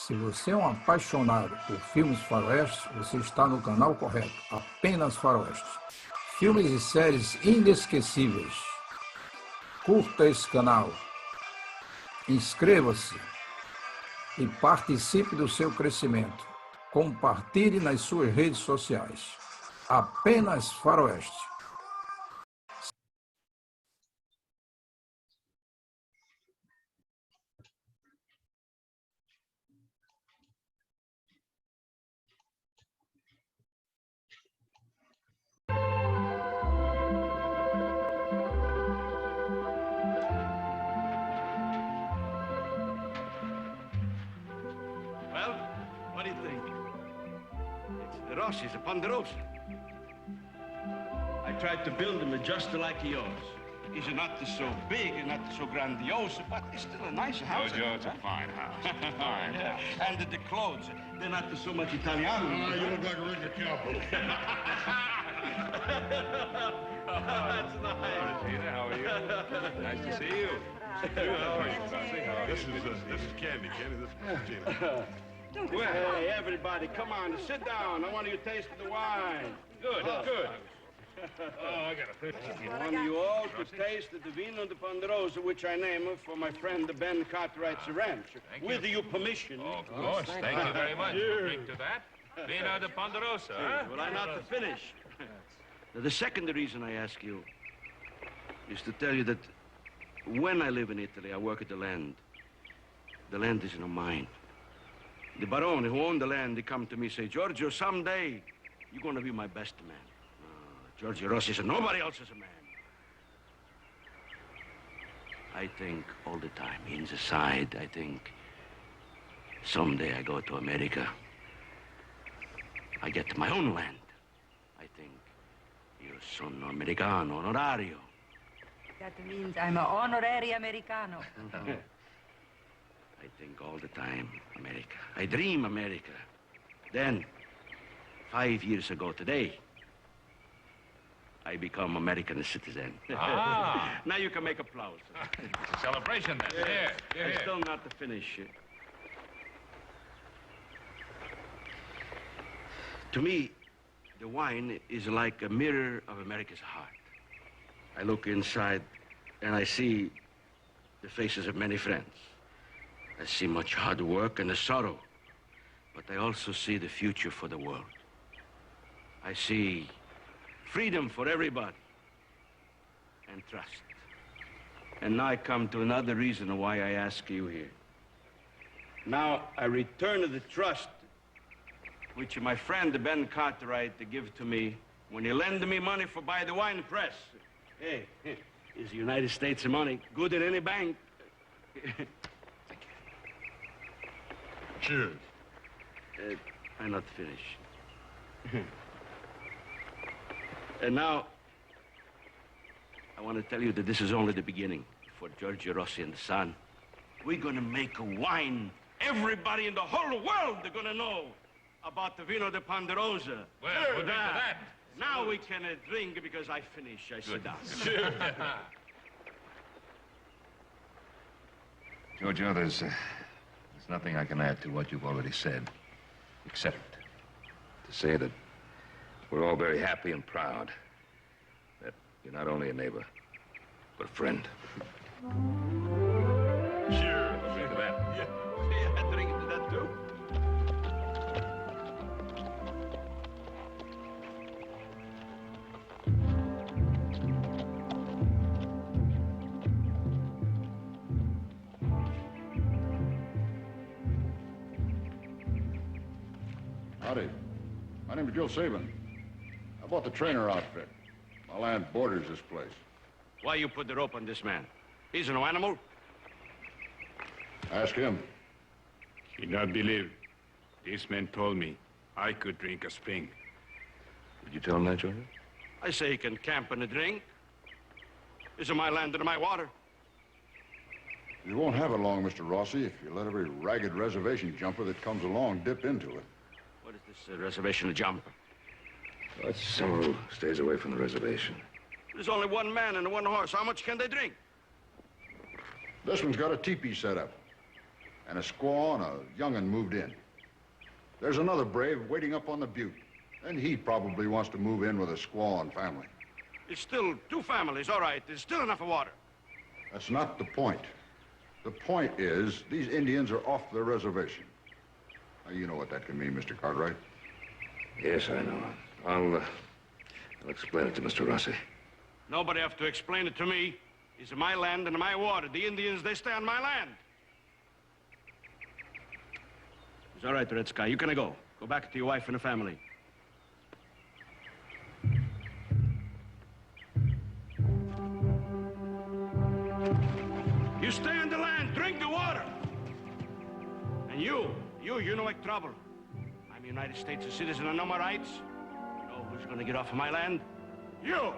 Se você é um apaixonado por filmes faroestes, você está no canal correto. Apenas faroestes. Filmes e séries inesquecíveis. Curta esse canal. Inscreva-se e participe do seu crescimento. Compartilhe nas suas redes sociais. Apenas faroeste. Rossi, a Ponderosa. I tried to build him just like yours. He's not so big, not so grandiose, but it's still a nice house. Oh, it's a fine house. Fine. Yeah. And the clothes, they're not so much Italiano. Oh, you look like a regular cowboy. That's nice. Tina, how are you? Nice to see you. How are you? This is Candy. Candy, this is Tina. Well, hey, everybody, come on, sit down. I want you to taste the wine. Good, good. Oh, I got a picture. I want you all to taste the Vino de Ponderosa, which I name for my friend Ben Cartwright's ranch. With your permission. Oh, of course. Thank you very much. Drink to that. Vino de Ponderosa, huh? Well, I'm not to finish. Now, the second reason I ask you is to tell you that when I live in Italy, I work at the land. The land is in mine. The barone who owned the land, they come to me and say, Giorgio, someday you're going to be my best man. Giorgio Rossi said, nobody else is a man. I think all the time, inside, I think someday I go to America. I get my own land. I think io sono americano, onorario. That means I'm an honorary Americano. I think all the time, America. I dream America. Then, 5 years ago today, I become American citizen. Ah. Now you can make applause. It's a celebration then. Yeah. Yeah. I'm still not to finish. To me, the wine is like a mirror of America's heart. I look inside and I see the faces of many friends. I see much hard work and the sorrow, but I also see the future for the world. I see freedom for everybody and trust. And now I come to another reason why I ask you here. Now I return to the trust which my friend Ben Cartwright gave to me when he lent me money for buy the wine press. Hey, is the United States money good at any bank? Cheers. I'm not finished. And now, I want to tell you that this is only the beginning for Giorgio Rossi and the son. We're going to make a wine. Everybody in the whole world are going to know about the Vino de Ponderosa. Well, we'll drink to that. Now we can drink because I finish. I sit down. Cheers. Giorgio, there's nothing I can add to what you've already said, except to say that we're all very happy and proud that you're not only a neighbor, but a friend. Cheers. Drink to that. Yeah, I drink to that too. Howdy. My name's Joe Sabin. I bought the trainer outfit. My land borders this place. Why you put the rope on this man? He's no animal. Ask him. He not believe. This man told me I could drink a spring. Did you tell him that, Giorgio? I say he can camp and drink. This is my land and my water. You won't have it long, Mr. Rossi, if you let every ragged reservation jumper that comes along dip into it. What is this reservation jumper? Well, it's someone who stays away from the reservation. There's only one man and one horse. How much can they drink? This one's got a teepee set up. and a squaw and a young'un moved in. There's another brave waiting up on the butte, and he probably wants to move in with a squaw and family. It's still 2 families, all right. There's still enough of water. That's not the point. The point is, these Indians are off their reservation. Now, you know what that can mean, Mr. Cartwright. Yes, I know. I'll explain it to Mr. Rossi. Nobody have to explain it to me. It's my land and my water. The Indians, they stay on my land. It's all right, Red Sky. You can go. Go back to your wife and the family. You stay on the land. Drink the water. And you don't make trouble. I'm a United States citizen and know my rights. You know who's going to get off of my land? You!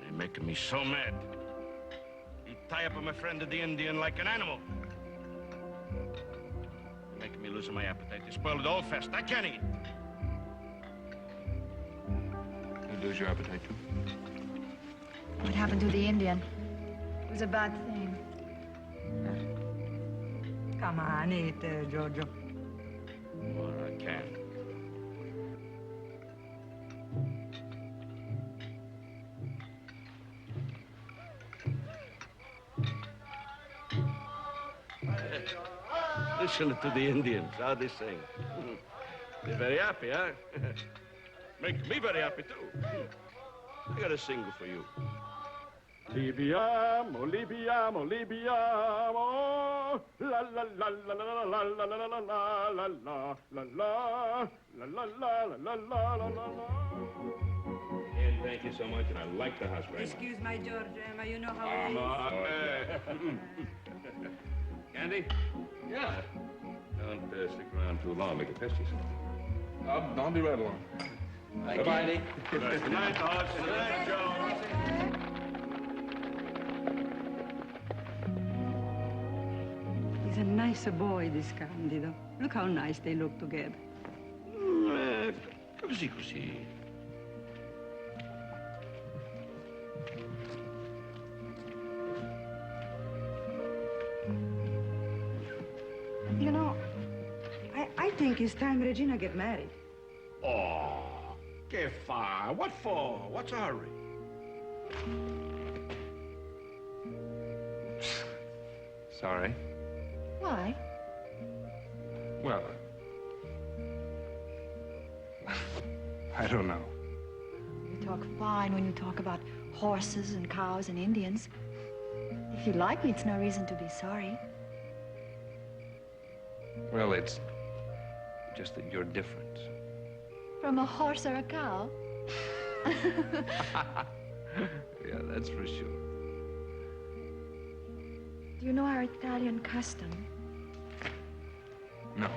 They're making me so mad. You tie up my friend the Indian like an animal. You're making me lose my appetite. You spoiled the whole fest. I can't eat. You lose your appetite, too? What happened to the Indian? It was a bad thing. Come on, eat, Giorgio. Well, I can't. Listen to the Indians, how they sing. They're very happy, huh? Make me very happy, too. I got a single for you. Libiamo, libiamo, libiamo. La la la la la la la la la la la la la la la la la la la. Ian, thank you so much, and I like the house very much. Excuse my George, Emma, you know how it is. Candy? Yeah. Don't stick around too long. Make a test yourself. I'll be right along. Bye-bye, Andy. Good night, Hoss. Good night, Joe. He's a nice boy, this Candido. Look how nice they look together. Così, così. You know, I think it's time Regina get married. Oh, che fa? What for? What's a hurry? Sorry. Why? Well, I don't know. You talk fine when you talk about horses and cows and Indians. If you like me, it's no reason to be sorry. Well, it's just that you're different. From a horse or a cow? Yeah, that's for sure. Do you know our Italian custom? No.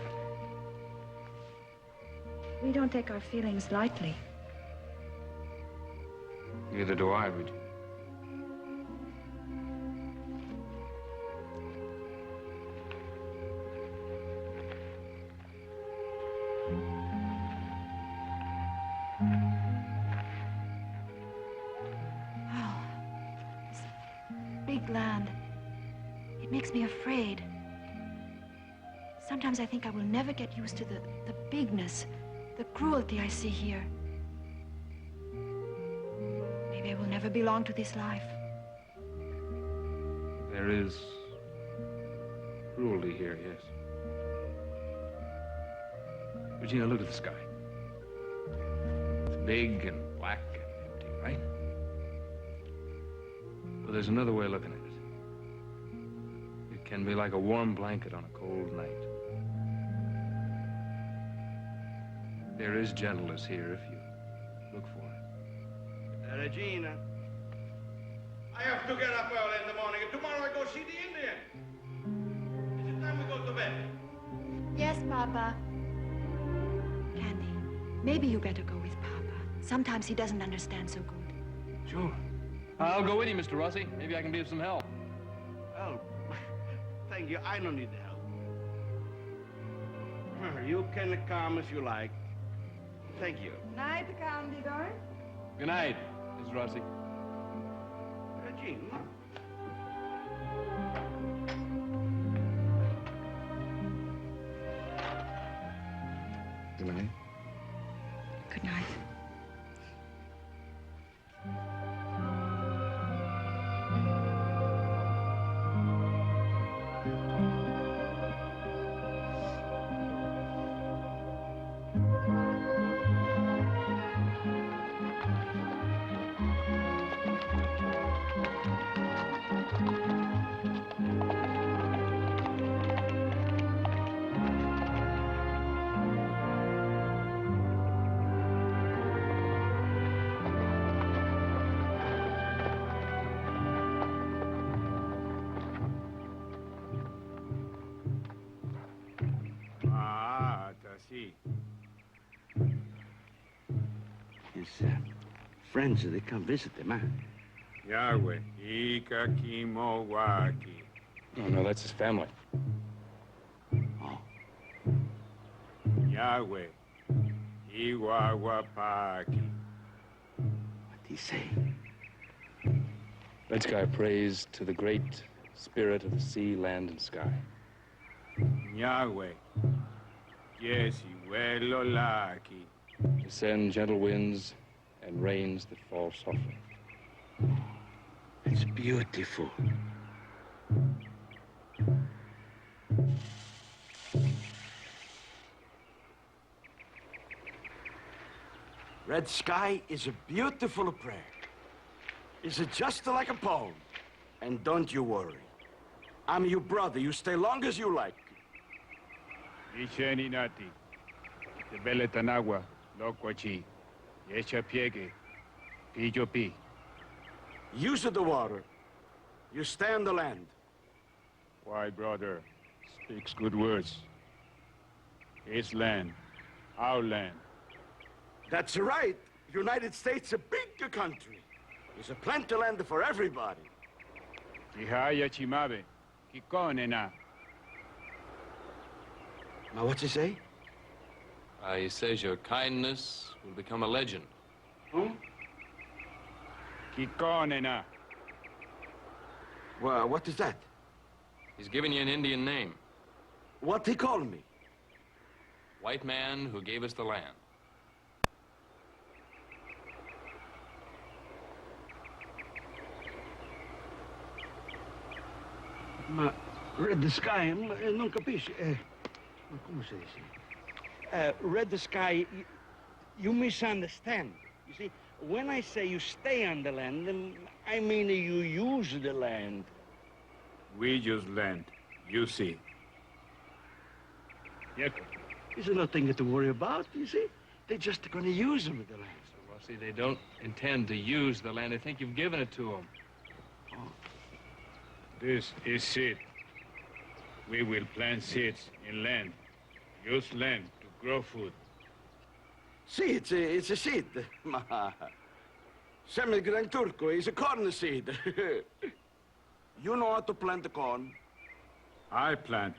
We don't take our feelings lightly. Neither do I, Regina. Oh, this big land. It makes me afraid. Sometimes I think I will never get used to the bigness, the cruelty I see here. Maybe I will never belong to this life. There is cruelty here, yes. Regina, look at the sky. It's big and black and empty, right? Well, there's another way of looking at it. It can be like a warm blanket on a cold night. There is gentleness here if you look for it. Regina, I have to get up early in the morning. Tomorrow I go see the Indian. Is it time we go to bed? Yes, Papa. Candy, maybe you better go with Papa. Sometimes he doesn't understand so good. Sure. I'll go with you, Mr. Rossi. Maybe I can be of some help. Help? Thank you. I don't need help. You can come if you like. Thank you. Night, Candy, darling. Good night, Mrs. Rossi. Regina. Good night. Good night. His friends, they come visit him, huh? Yahweh, Ika Kimo Waki. Oh, no, that's his family. Oh. Yahweh, Iwawa Paki. What'd he say? Red Sky prays to the great spirit of the sea, land, and sky. Yahweh, Yesi, Welo Laki. To send gentle winds and rains that fall softly. It's beautiful. Red Sky is a beautiful prayer. It's just like a poem. And don't you worry. I'm your brother. You stay long as you like. Isheni Nati, the Bele Tanagua, Lokwachi, Yesha Piege, Pijo Pi. Use the water. You stay on the land. Why, brother, speaks good words. His land, our land. That's right. United States a big country. There's a plenty of land for everybody. Kihaya Chimabe, Kikonena. Now, what's he say? He says your kindness will become a legend. Hmm? Kikonena. Well, what is that? He's given you an Indian name. What he call me? White man who gave us the land. Ma Red Sky, non capisci. Ma come si dice? Red Sky, you misunderstand. You see, when I say you stay on the land, I mean you use the land. We use land, you see. Yeko. There's nothing to worry about, you see. They're just going to use them, the land. So, Rossi, they don't intend to use the land. They think you've given it to them. Oh. This is seed. We will plant seeds in land Use land to grow food. See, it's a seed. Ma, semelhante turco is a corn seed. You know how to plant the corn? I plant.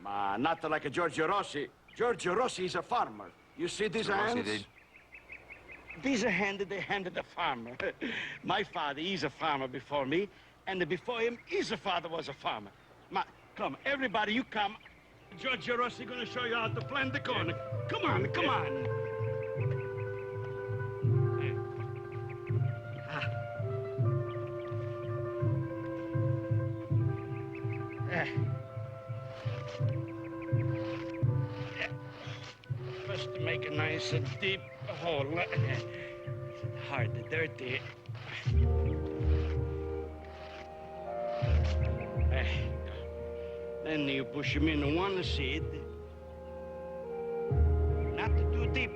Ma, not like a Giorgio Rossi. Giorgio Rossi is a farmer. You see these hands? These are handed, they handed a farmer. My father, he's a farmer before me, and before him, his father was a farmer. Ma, come, everybody, you come. Giorgio Rossi gonna show you how to plant the corn. Come on, come on. First, to make a nice deep hole. Hard, dirty. Then you push him in one seed. Not too deep,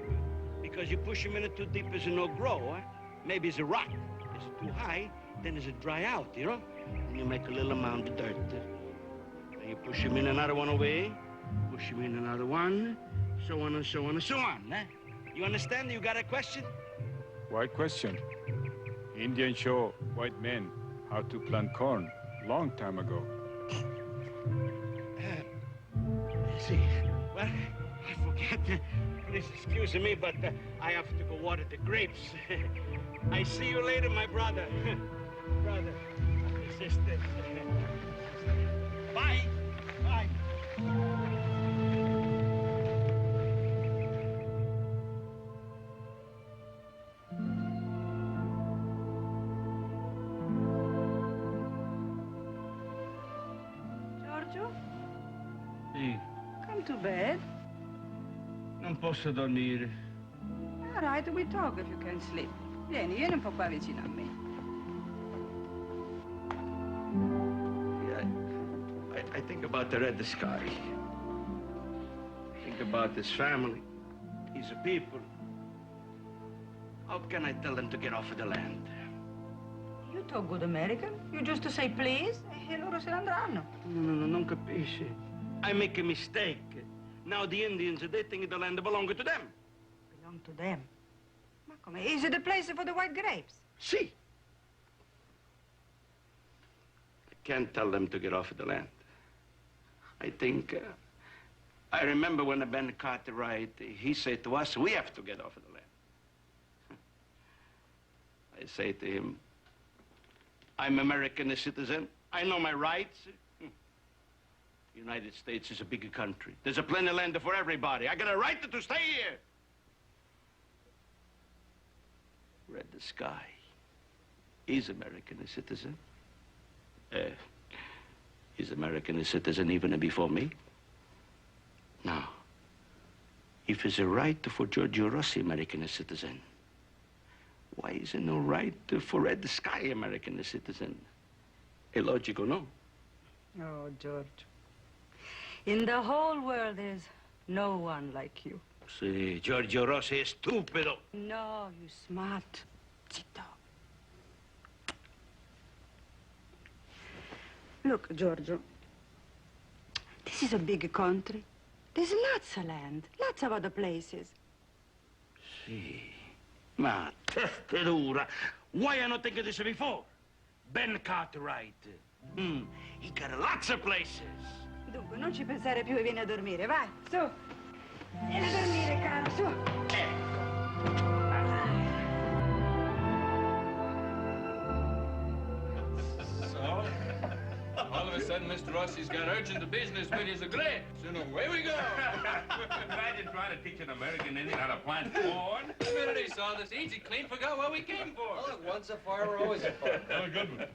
because you push him in too deep, it's no grow. Maybe it's a rock. It's too high, then it's a dry out, you know? And you make a little mound of dirt. Then you push him in another one away, push him in another one, so on and so on and so on. You understand? You got a question? Why question? Indians show white men how to plant corn long time ago. See, well, I forget. Please excuse me, but I have to go water the grapes. I see you later, my brother. Brother, sister. Bye. Bye. Giorgio, Sì, come to bed. non posso dormire. All right, we talk if you can sleep. Vieni un po' qua vicino a me. I think about the red sky. Think about his family, his people. How can I tell them to get off of the land? You talk good American. You just say please e loro se ne andranno. No, non capisci. I make a mistake. Now the Indians, they think the land belongs to them. Belong to them. Ma come? Is it the place for the white grapes? See. I can't tell them to get off of the land. I think, I remember when Ben Cartwright, he said to us, we have to get off of the land. I say to him, I'm American citizen. I know my rights. The United States is a big country. There's a plenty of land for everybody. I got a right to stay here. Read the sky. He's American citizen. He's American citizen even before me. Now, if it's a right for Giorgio Rossi, American citizen, why is it no right for Red Sky, American citizen? Illogical, no? Oh, George. In the whole world, there's no one like you. See, Giorgio Rossi is stupido. No, you smart. Zitto. Look, Giorgio, this is a big country. There's lots of land, lots of other places. Sì, ma testa dura. Why I not think of this before? Ben Cartwright. He got lots of places. Dunque, non ci pensare più e vieni a dormire, vai, su. Vieni a dormire, caro, su. All of a sudden, Mr. Rossi's got urgent business with his grapes, and away we go. Imagine trying to teach an American Indian how to plant corn. The minute he saw this easy, clean forgot what we came for. Oh, look, once a farmer, always a farmer. Oh, good one.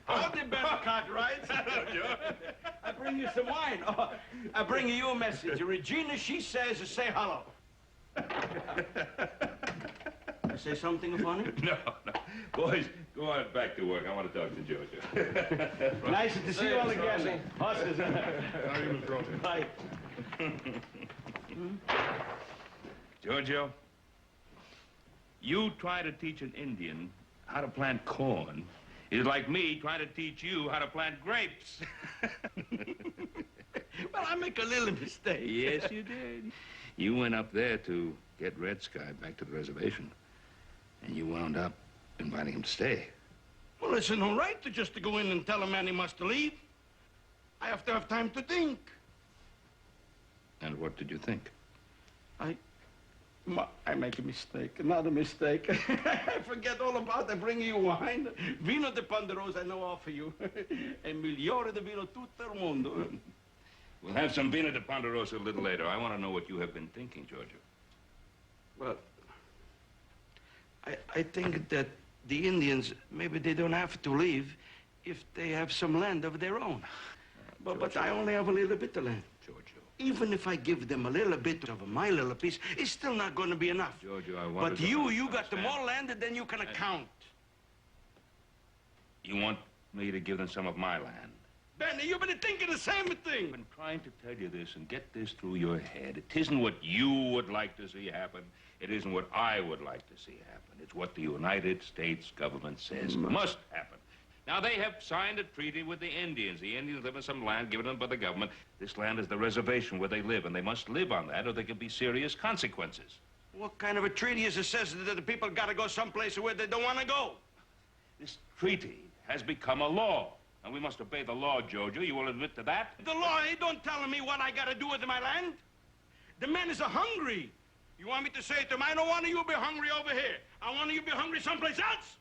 Howdy, Ben Cartwright. I bring you some wine. Oh, I bring you a message. Regina, she says, say hello. Say something funny? No. Boys, go on back to work. I want to talk to Jojo. Nice to see you all again. Horses. How are you, Mr. Rossi? Bye. Giorgio, you try to teach an Indian how to plant corn, It's like me trying to teach you how to plant grapes. Well, I make a little mistake. Yes, you did. You went up there to get Red Sky back to the reservation, and you wound up inviting him to stay. Well, it's no right to just to go in and tell a man he must leave. I have to have time to think. And what did you think? I make a mistake, another mistake. I forget all about it. I bring you wine. Vino de Ponderosa I know offer you. E migliore di vino tutto il mondo. We'll have some vino de Ponderosa a little later. I want to know what you have been thinking, Giorgio. Well, I think that the Indians, maybe they don't have to leave if they have some land of their own. But I only have a little bit of land. Giorgio. Even if I give them a little bit of my little piece, it's still not going to be enough. Giorgio, I want But you got the more land than you can account. You want me to give them some of my land? Benny, you've been thinking the same thing. I've been trying to tell you this and get this through your head. It isn't what you would like to see happen. It isn't what I would like to see happen. It's what the United States government says must happen. Now, they have signed a treaty with the Indians. The Indians live in some land given them by the government. This land is the reservation where they live, and they must live on that or there could be serious consequences. What kind of a treaty is it says that the people got to go someplace where they don't want to go? This treaty has become a law, and we must obey the law, Giorgio. You will admit to that? The law ain't don't tell me what I got to do with my land. The man is hungry. You want me to say to him, I don't want you to be hungry over here. I want you to be hungry someplace else.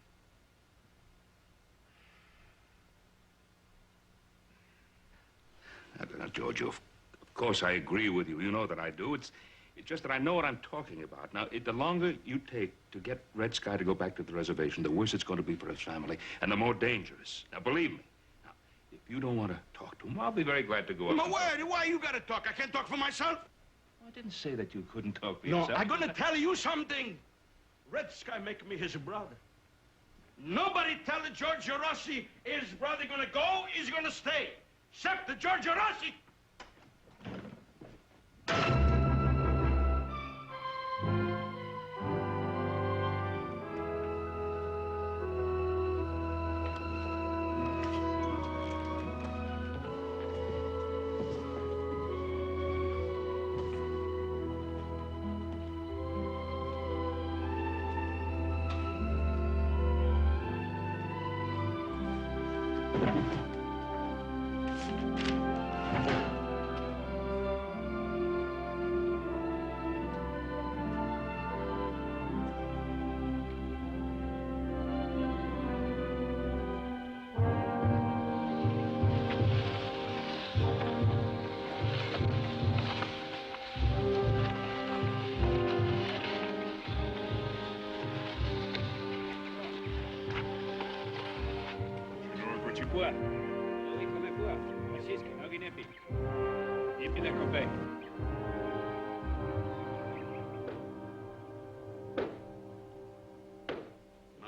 Now, Giorgio, of course I agree with you. You know that I do. It's just that I know what I'm talking about. Now, the longer you take to get Red Sky to go back to the reservation, the worse it's going to be for his family, and the more dangerous. Now, believe me. Now, if you don't want to talk to him, I'll be very glad to go up. My word, why you got to talk? I can't talk for myself. I didn't say that you couldn't talk for yourself. No, I'm going to tell you something. Red Sky make me his brother. Nobody tell Giorgio Rossi his brother going to go, he's going to stay. Except the Giorgio Rossi.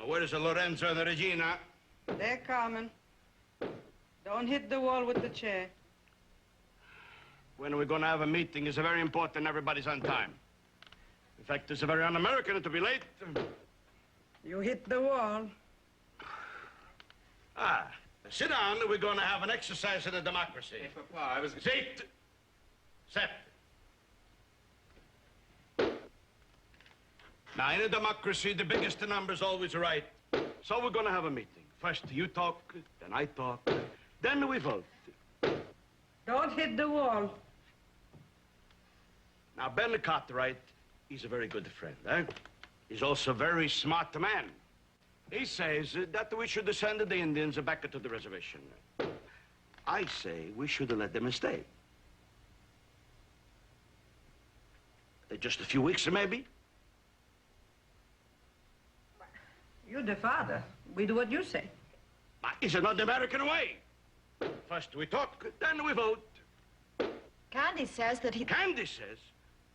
Where's the Lorenzo and the Regina? They're coming. Don't hit the wall with the chair. When are we going to have a meeting? It's very important everybody's on time. In fact, it's very un-American to be late. You hit the wall. Sit down. We're going to have an exercise in the democracy. Hey, Papa, I was... Sit. Set. Now, in a democracy, the biggest number's always right. So we're going to have a meeting. First you talk, then I talk, then we vote. Don't hit the wall. Now, Ben Cartwright, he's a very good friend, eh? He's also a very smart man. He says that we should send the Indians back to the reservation. I say we should let them stay. Just a few weeks, maybe. You're the father. We do what you say. It's not the American way. First we talk, then we vote. Candy says that he... Candy says?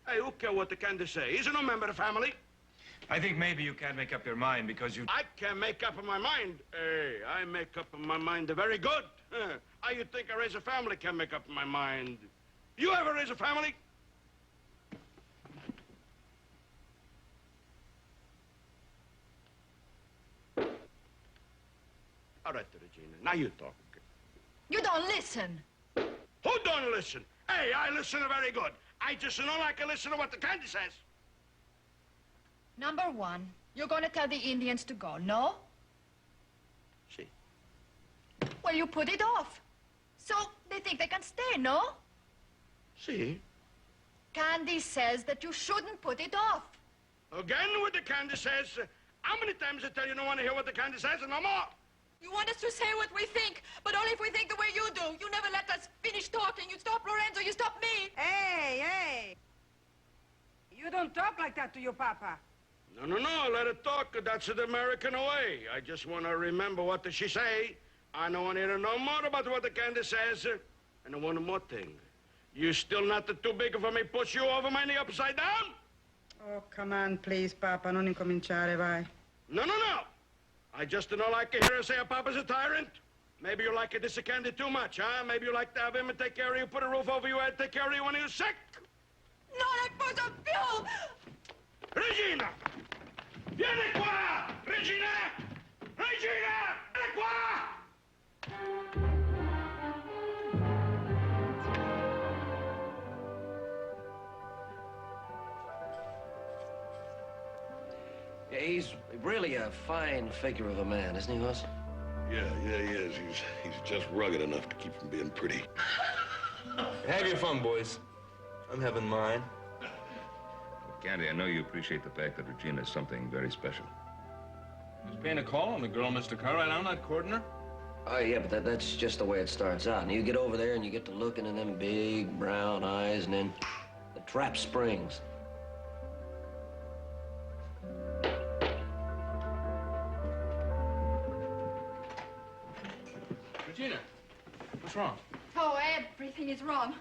Hey, who cares what the Candy say? He's no member of the family. I think maybe you can't make up your mind because you... I can't make up my mind. Hey, I make up my mind very good. How you think I raise a family can make up my mind? You ever raise a family? All right, Regina. Now you talk. You don't listen. Who don't listen? Hey, I listen very good. I just don't like to listen to what the candy says. Number one, you're going to tell the Indians to go, no? See. Well, you put it off. So they think they can stay, no? See. Candy says that you shouldn't put it off. Again what the candy says. How many times I tell you don't want to hear what the candy says and no more? You want us to say what we think, but only if we think the way you do. You never let us finish talking. You stop Lorenzo, you stop me. Hey, hey. You don't talk like that to your papa. No, let her talk. That's the American way. I just want to remember what does she say. I don't want to hear no more about what the candy says. And one more thing. You still not too big for me push you over my knee upside down? Oh, come on, please, Papa. Non incominciare, vai. No. I just don't like to hear her say her papa's a tyrant. Maybe you like this candy too much, huh? Maybe you like to have him take care of you, put a roof over your head, take care of you when you're sick. Non è cosa più! Regina! Vieni qua! Regina! Regina! Vieni qua! Yeah, he's really a fine figure of a man, isn't he, Rossi? Yeah, he is. He's just rugged enough to keep from being pretty. Have your fun, boys. I'm having mine. Candy, I know you appreciate the fact that Regina is something very special. Just paying a call on the girl, Mr. Cartwright. I'm not courting her. Oh, yeah, but that's just the way it starts out. And you get over there and you get to looking in them big brown eyes, and then the trap springs. Regina, what's wrong? Oh, everything is wrong.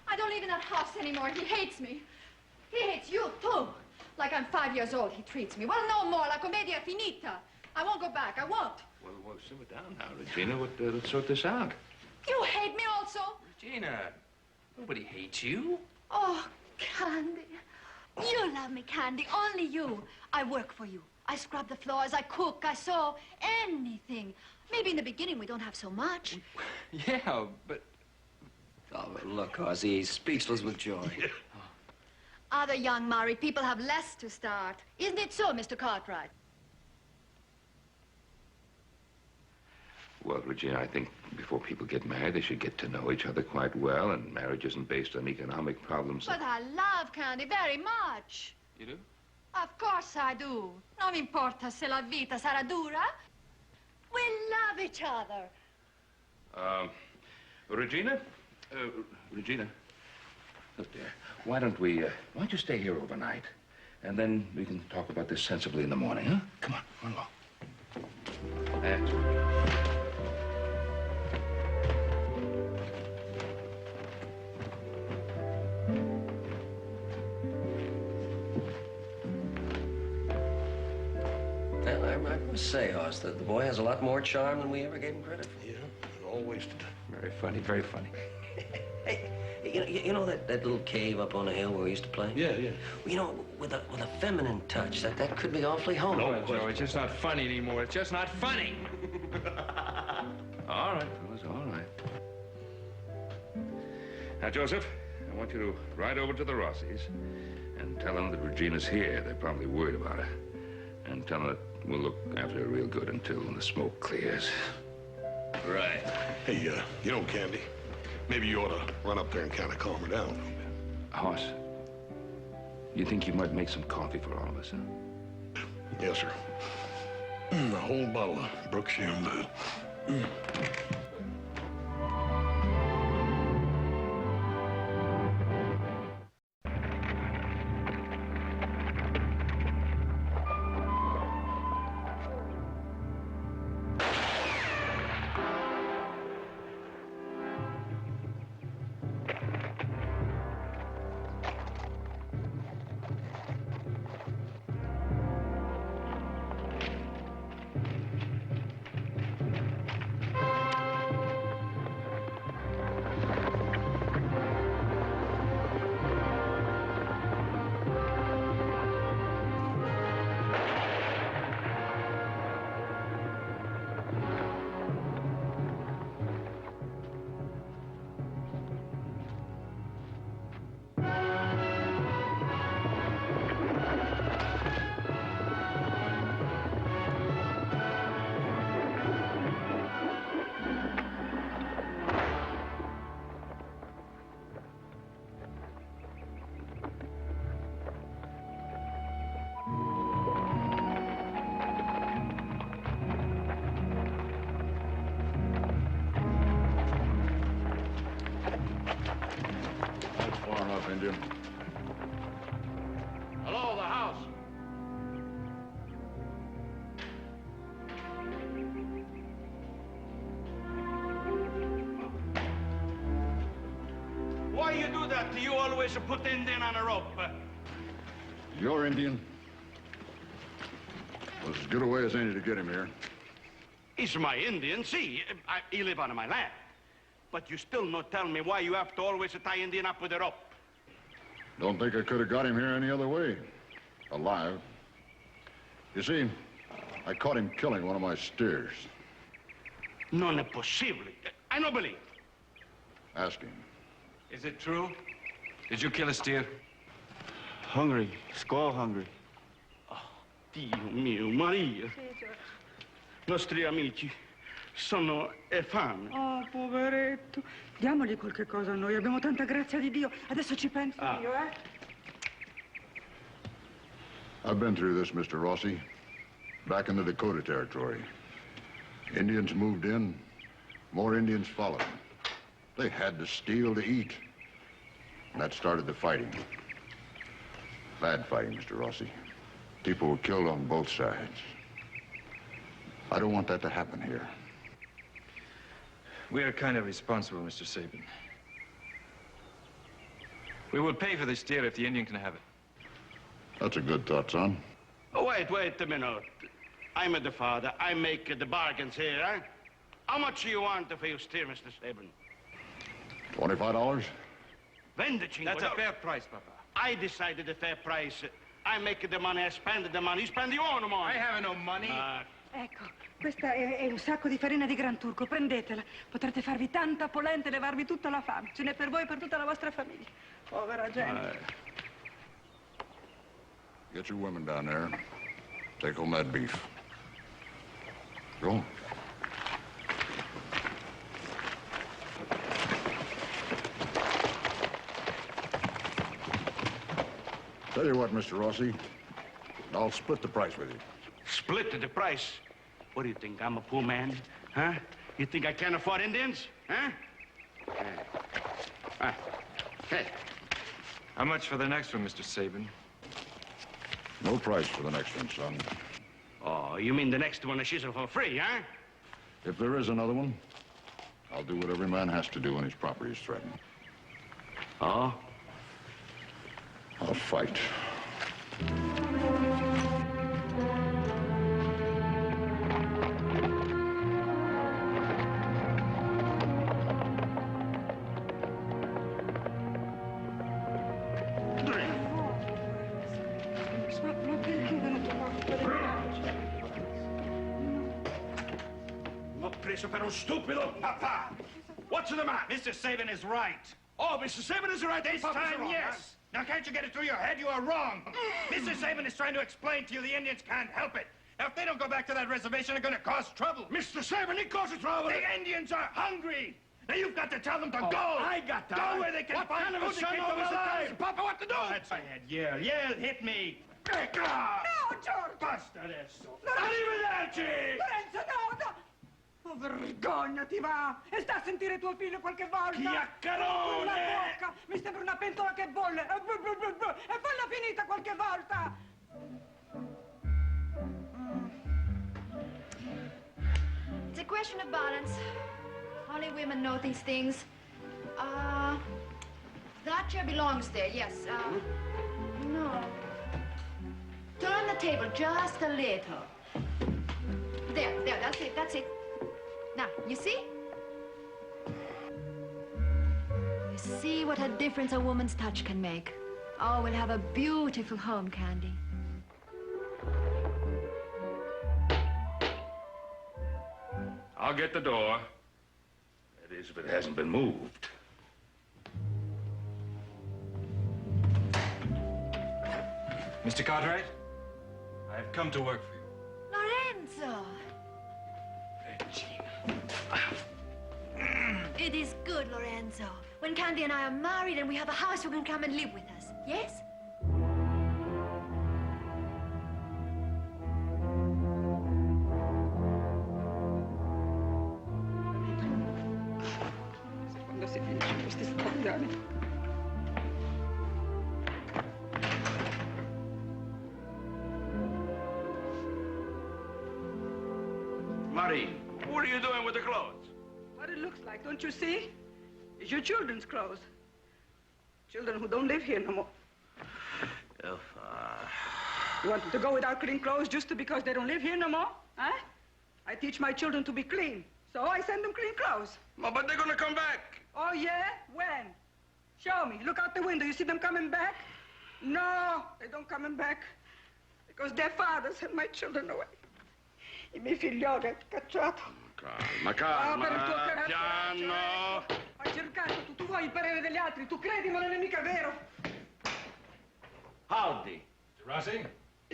I don't live in that house anymore. He hates me. He hates you, too. Like I'm 5 years old, he treats me. Well, no more. La commedia finita. I won't go back. I won't. Well, simmer down now, Regina. Let's sort this out. You hate me also? Regina, nobody hates you. Oh, Candy. You love me, Candy. Only you. I work for you. I scrub the floors. I cook. I sew. Anything. Maybe in the beginning we don't have so much. Yeah, but... Oh, look, Rossi, he's speechless with joy. Other young married people have less to start. Isn't it so, Mr. Cartwright? Well, Regina, I think before people get married, they should get to know each other quite well, and marriage isn't based on economic problems. But I love Candy very much. You do? Of course I do. Non mi importa se la vita sarà dura. We love each other. Regina? Regina? Look, dear, why don't you stay here overnight? And then we can talk about this sensibly in the morning, huh? Come on, run along. That's right. Well, I must say, Hoss, that the boy has a lot more charm than we ever gave him credit for. Yeah, all wasted. Very funny, very funny. Hey, you know that little cave up on the hill where we used to play? Yeah. Well, you know, with a feminine touch, that could be awfully homely. No, Joe, it's just not funny anymore. It's just not funny. All right, fellas, all right. Now, Joseph, I want you to ride over to the Rossis and tell them that Regina's here. They're probably worried about her. And tell them that we'll look after her real good until the smoke clears. Right. Hey, you know, Candy, maybe you ought to run up there and kind of calm her down a little bit. Hoss, you think you might make some coffee for all of us, huh? Yes, sir. A whole bottle of Brookshire Blue. Indian. Hello, the house. Why you do that? You always put Indian on a rope. You're Indian? Was as good a way as any to get him here. He's my Indian, see. He live on my land. But you still not tell me why you have to always tie Indian up with a rope. Don't think I could have got him here any other way. Alive. You see, I caught him killing one of my steers. Non è possible. I don't believe. Ask him. Is it true? Did you kill a steer? Hungry. Squaw hungry. Oh, Dio mio, Maria. Nostri amici sono fame. Oh, poveretto. Diamogli qualche cosa a noi, abbiamo tanta grazia di Dio. Adesso ci penso io, eh? I've been through this, Mr. Rossi. Back in the Dakota Territory. Indians moved in, more Indians followed. They had to steal to eat. And that started the fighting. Bad fighting, Mr. Rossi. People were killed on both sides. I don't want that to happen here. We are kind of responsible, Mr. Sabin. We will pay for this steer if the Indian can have it. That's a good thought, son. Oh, wait a minute. I'm the father. I make the bargains here, eh? How much do you want for your steer, Mr. Sabin? $25? $25. That's a fair price, Papa. I decided the fair price. I make the money, I spend the money. You spend your own money. I have no money. Ecco, questa è un sacco di farina di Gran Turco, prendetela. Potrete farvi tanta polenta e levarvi tutta la fame. Ce n'è per voi e per tutta la vostra famiglia. Povera gente. Get your women down there. Take home that beef. Go. Tell you what, Mr. Rossi, I'll split the price with you. Split the price? What do you think, I'm a poor man? Huh? You think I can't afford Indians? Huh? Hey. How much for the next one, Mr. Sabin? No price for the next one, son. Oh, you mean the next one she's for free, huh? If there is another one, I'll do what every man has to do when his property is threatened. Oh? I'll fight. L'ho preso per un stupido, papà! What's the matter? Mr. Sabin is right. Oh, Mr. Sabin is right. This time, yes. Now, can't you get it through your head? You are wrong. Mr. Sabin is trying to explain to you the Indians can't help it. Now, if they don't go back to that reservation, they're going to cause trouble. Mr. Sabin, he causes trouble. The Indians are hungry. Now, you've got to tell them to go. I got to. Go where they can what find kind of a food to son keep of them a alive. Papa, what to do? That's it. Yell, hit me. No, George! Basta adesso. Arrivederci! Lorenzo, no! Oh, vergognati, va! E sta a sentire tuo figlio qualche volta! Chiacchierone! La bocca! Mi sembra una pentola che bolle! E falla finita qualche volta! It's a question of balance. Only women know these things. That chair belongs there, yes. No. Turn the table just a little. There, that's it. Now, you see? You see what a difference a woman's touch can make. Oh, we'll have a beautiful home, Candy. I'll get the door. That is, if it hasn't been moved. Mr. Cartwright, I have come to work for you. Lorenzo! It is good, Lorenzo. When Candy and I are married and we have a house, you can come and live with us. Yes? Quando si finisce questi scandali. you doing with the clothes? What it looks like, don't you see? It's your children's clothes. Children who don't live here no more. You want them to go without clean clothes just because they don't live here no more? Huh? I teach my children to be clean, so I send them clean clothes. But they're gonna come back. Oh, yeah? When? Show me. Look out the window. You see them coming back? No, they don't coming back. Because their father sent my children away. I miei figlioli ha cacciato. Calma, calma, per il tuo carattere, piano. Hai cercato, tu vuoi il parere degli altri, tu credi, ma non è mica vero. Howdy. Rossi?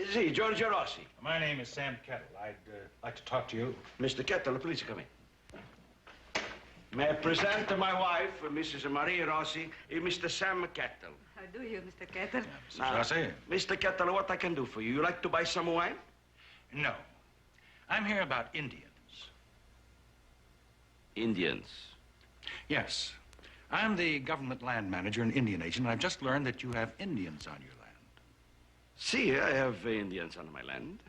Sì, Giorgio Rossi. My name is Sam Kettle. I'd like to talk to you. Mr. Kettle, please come in. May I present my wife, Mrs. Maria Rossi, and Mr. Sam Kettle. How do you, Mr. Kettle? Mrs. Rossi? Mr. Kettle, what I can do for you? You like to buy some wine? No. I'm here about Indians. Indians? Yes. I'm the government land manager and Indian agent, and I've just learned that you have Indians on your land. See, I have Indians on my land.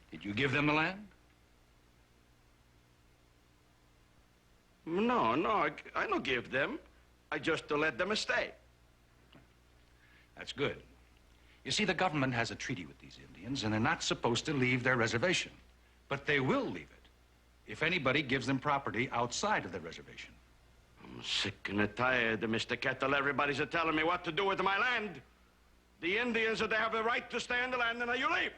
Did you give them the land? No, I don't give them. I just let them stay. That's good. You see, the government has a treaty with these Indians, and they're not supposed to leave their reservation. But they will leave it if anybody gives them property outside of the reservation. I'm sick and tired, Mr. Kettle. Everybody's telling me what to do with my land. The Indians, they have the right to stay on the land, and now you leave.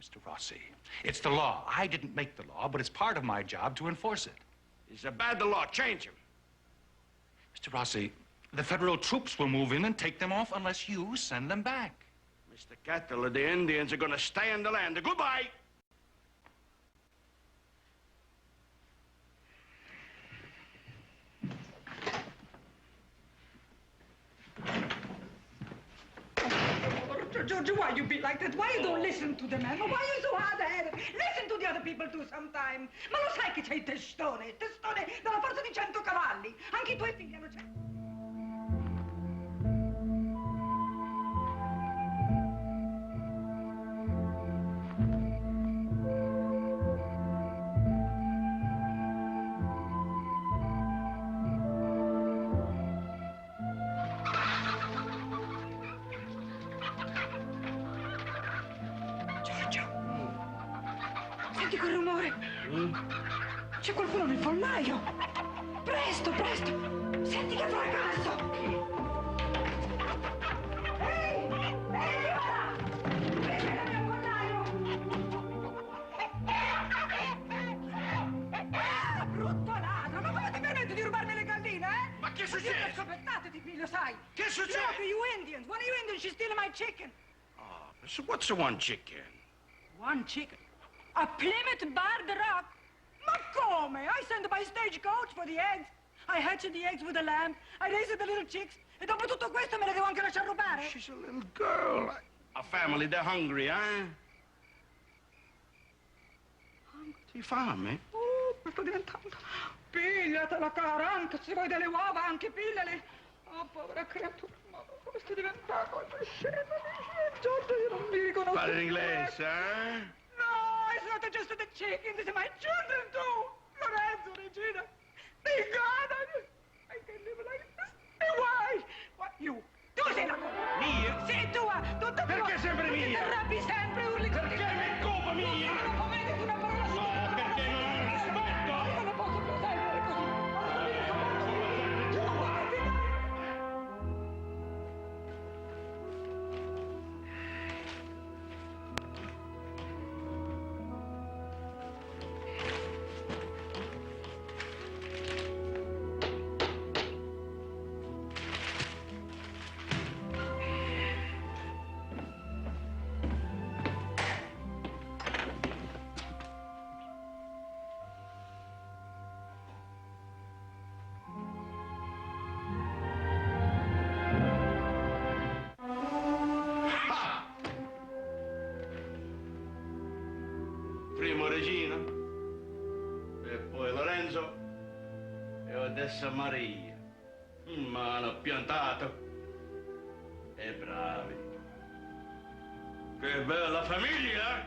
Mr. Rossi, it's the law. I didn't make the law, but it's part of my job to enforce it. It's a bad law. Change him. Mr. Rossi, the federal troops will move in and take them off unless you send them back. Mr. Kettle, the Indians are going to stay on the land. Goodbye. Giorgio, why you be like that? Why you don't listen to the man? Why you so hard-headed? Listen to the other people too sometime. Ma lo sai che c'hai il testone dalla forza di 100 cavalli. Anche i tuoi figli hanno 100. Senti quel rumore? C'è qualcuno nel fornaio. Presto, presto. Senti che fracasso. Ehi, là! Vieni nel fornaio. Brutto ladro, ma come ti permetti di rubarmi le galline, eh? Ma che succede? Io le scoppettate ti piglio, sai. Che succede? Look, you Indians. One of you Indians, she's stealing my chicken. Oh, so what's the one chicken? One chicken? A Plymouth Bar the Rock? Ma come? I send by stagecoach for the eggs. I hatch the eggs with the lamb. I raise the little chicks. E dopo tutto questo me le devo anche lasciare rubare? She's a little girl. A family, they're hungry, eh? Ti fame? Ma sto diventando. Pigliatela, cara, anche se vuoi delle uova, anche pigliale. Oh, povera creatura. Ma come sto diventando? Giorgio, io non mi riconosco. Parli in inglese, eh? No, it's not just the chicken. These are my children, too. Lorenzo, Regina. Thank God. I can't live like this. And why? What, you? Tu sei la colpa. Mia? Sì, tua. Tutta tua. Perché sempre mia? Ti arrabbi sempre, urli così. Perché è colpa mia? Non può mettere una parola sola. No, perché non hai rispetto. Io non posso procedere così. Primo Regina, e poi Lorenzo, e adesso Maria. Ma hanno piantato. E bravi. Che bella famiglia!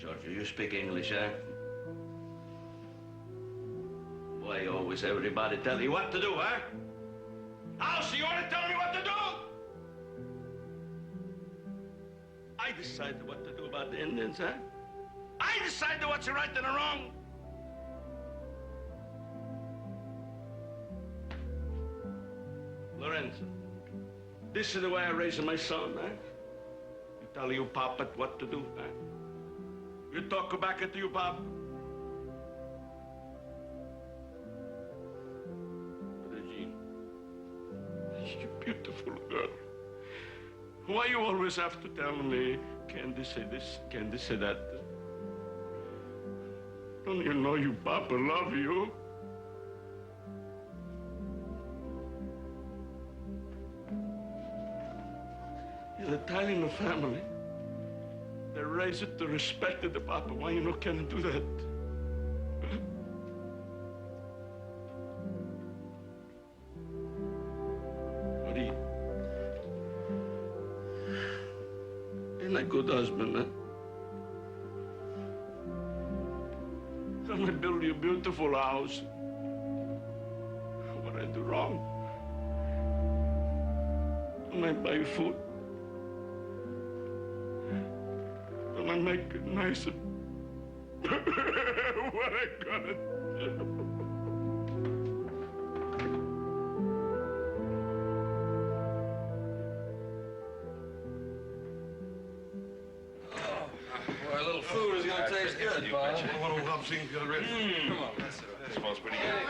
Georgia, you speak English, eh? Why always everybody tell you what to do, huh? So you want to tell me what to do? I decided what to do about the Indians, huh? I decided what's the right and the wrong. Lorenzo, this is the way I raise my son, huh? You tell you Papa what to do, huh? You talk back at you, Pop. Regine, you beautiful girl. Why you always have to tell me, can they say this, can they say that? Don't you know you Papa love you? In the Italian family, they raise it to respect the Papa. Why you no can do that? But he ain't a good husband, huh? Come and build you a beautiful house. What I do wrong? Don't I buy you food? Don't I make it nicer? What I gonna do? Boy, a little food is gonna taste good, Bob. One of them things got ready. Come on, that's it. That smells pretty good.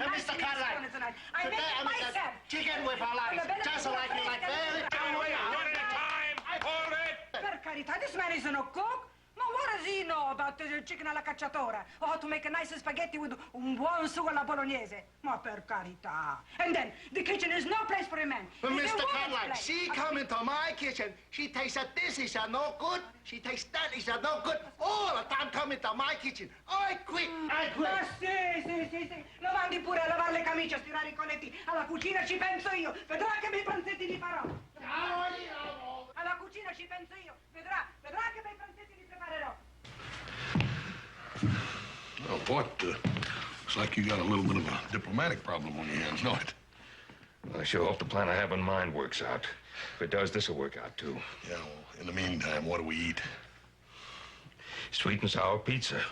Mr. Cartwright, I made it myself. Chicken with halal, just like you like that. One at a time. Hold it. Per carità, this man isn't a cook. Ma what does he know about the chicken alla cacciatora? Or how to make a nice spaghetti with un buon sugo alla bolognese? Ma per carità. And then, the kitchen is no place for a man. But It's a Mr. woman's Cartwright, place. she come into my kitchen. She tastes that this is no good. She tastes that is no good. All the time come into my kitchen. I quit. I quit. Ma sì. Lo mandi pure a lavare le camicie, a stirare i colletti. Alla cucina ci penso io. Vedrà che bei pranzetti li farò. Alla cucina ci penso io. Vedrà che bei pranzetti li preparerò. Well, what? Looks like you got a little bit of a diplomatic problem on your hands, don't it? I sure hope the plan I have in mind works out. If it does, this will work out, too. Yeah, well, in the meantime, what do we eat? Sweet and sour pizza.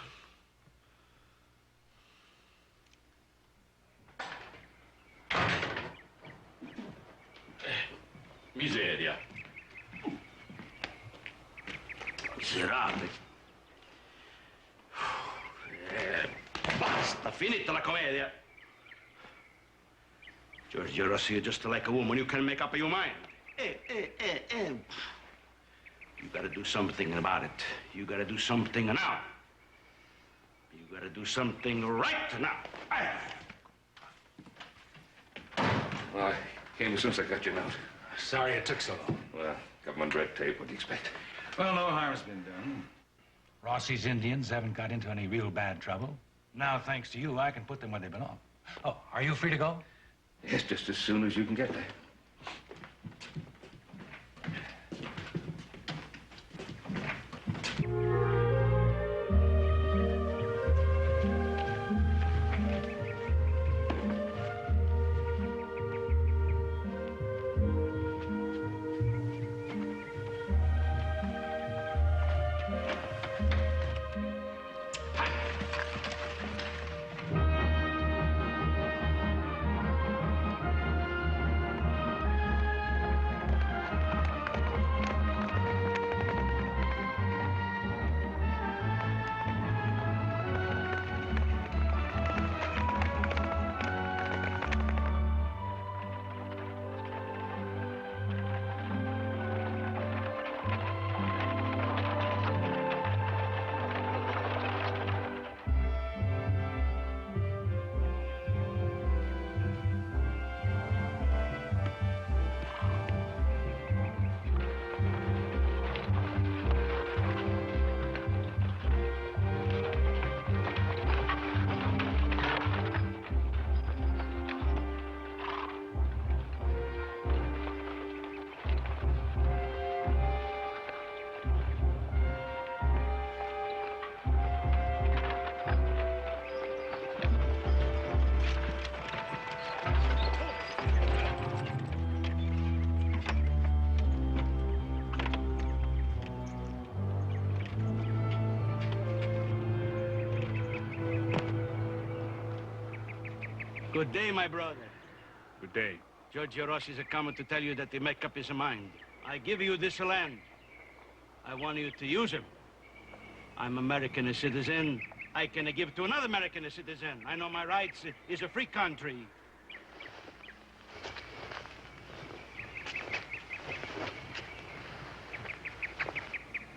Miseria. Miserabile. Basta, finita la commedia. Giorgio Rossi, you're just like a woman. You can make up your mind. You gotta do something about it. You gotta do something now. You gotta do something right now. Well, I came as soon as I got your note. Sorry it took so long. Well, government red tape, what do you expect? Well, no harm's been done. Rossi's Indians haven't got into any real bad trouble. Now, thanks to you, I can put them where they belong. Oh, are you free to go? Yes, just as soon as you can get there. Good day, my brother. Good day. Judge Rossi is coming to tell you that he make up his mind. I give you this land. I want you to use him. I'm American citizen. I can give to another American citizen. I know my rights. It's a free country.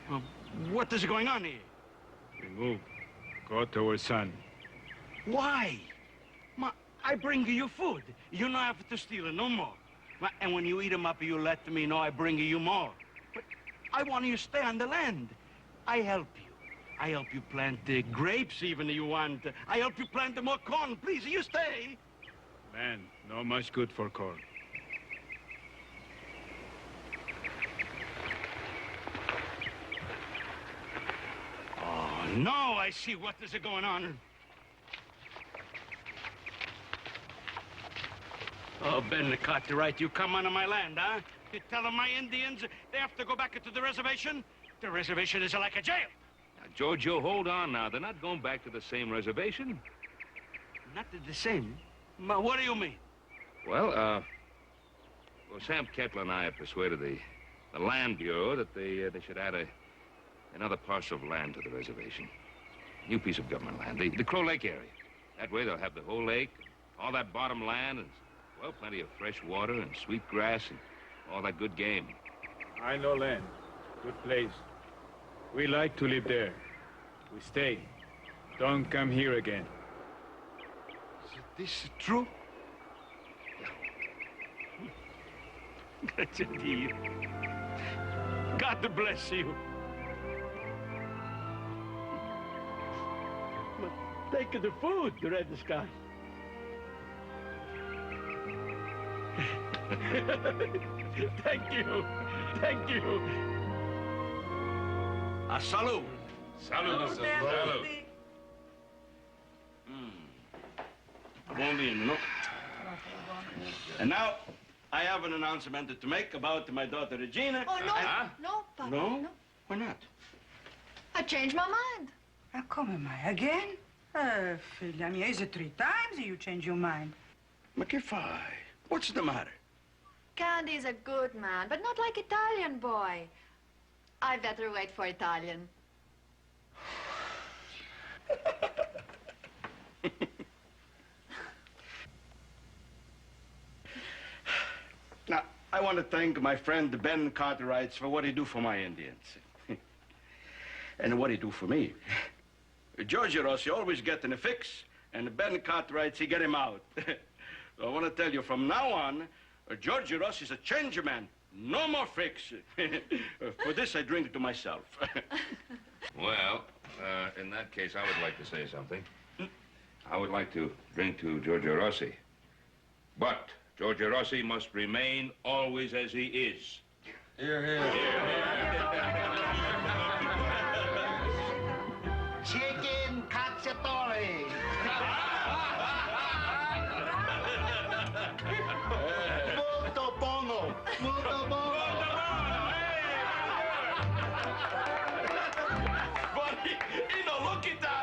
Well, what is going on here? We move. Go towards sun. Why? I bring you food. You don't have to steal it no more. And when you eat them up, you let me know I bring you more. But I want you to stay on the land. I help you. I help you plant the grapes even if you want. I help you plant more corn. Please, you stay. Land, not much good for corn. Oh, no, I see what is going on. Oh, Ben Cartwright, you come onto my land, huh? You tell my Indians they have to go back into the reservation? The reservation is like a jail. Now, Giorgio, hold on now. They're not going back to the same reservation. Not the same? What do you mean? Well, Sam Kettler and I have persuaded the Land Bureau that they should add another parcel of land to the reservation. New piece of government land, the Crow Lake area. That way they'll have the whole lake, all that bottom land, and, well, plenty of fresh water and sweet grass and all that good game. I know land. Good place. We like to live there. We stay. Don't come here again. Is this true? That's a deal. God bless you. But take the food, the red sky. Thank you. Thank you. A salute. Salute. Salute. No? And now, I have an announcement to make about my daughter Regina. Oh, no. No, Papa. No? Why not? I changed my mind. Come mai? Again? Figlia mia, is it 3 times you change your mind? Ma che fai? What's the matter? Candy's a good man, but not like Italian boy. I better wait for Italian. Now, I want to thank my friend Ben Cartwright for what he do for my Indians. And what he do for me. George Rossi always getting a fix, and Ben Cartwright, he get him out. So I want to tell you, from now on, George Rossi is a change man. No more fix. For this, I drink to myself. Well, in that case, I would like to say something. I would like to drink to Giorgio Rossi. But Giorgio Rossi must remain always as he is. Here, here. Chicken cacciatore. Molto buono. Molto buono. But, look at that.